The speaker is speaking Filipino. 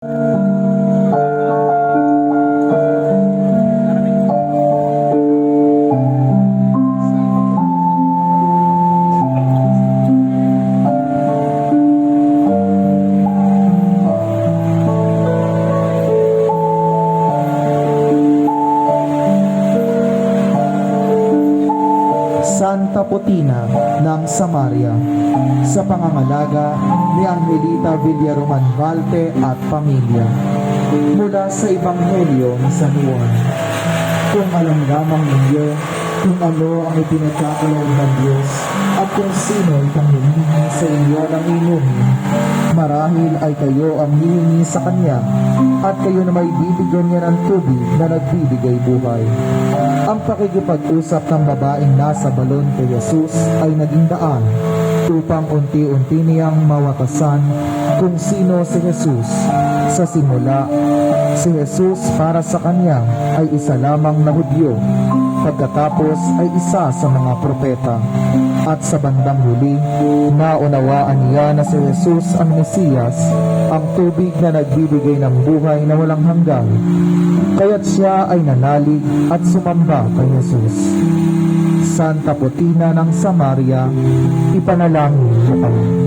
Santa Potina ng Samaria, sa pangangalaga ni Angelita Villaroman Valte at pamilya. Mula sa Ebanghelyo ni San Juan. Kung alam lamang ninyo kung ano ang ipinagkakalob ng Diyos at kung sino itang hihingi sa inyo ng inumin, marahil ay kayo ang hihingi sa Kanya at kayo na may bibigyan niya ng tubig na nagbibigay buhay. Ang pakikipag-usap ng babaeng nasa balon kay Jesus ay naging daan upang unti-unti niyang mawatasan kung sino si Jesus. Sa simula, si Jesus para sa kanya ay isa lamang na Hudyo, pagkatapos ay isa sa mga propeta. At sa bandang huli, naunawaan niya na si Jesus ang Mesiyas, ang tubig na nagbibigay ng buhay na walang hanggan. Kaya't siya ay nanalig at sumamba kay Jesus. Santa Potina ng Samaria, ipanalangin mo kami.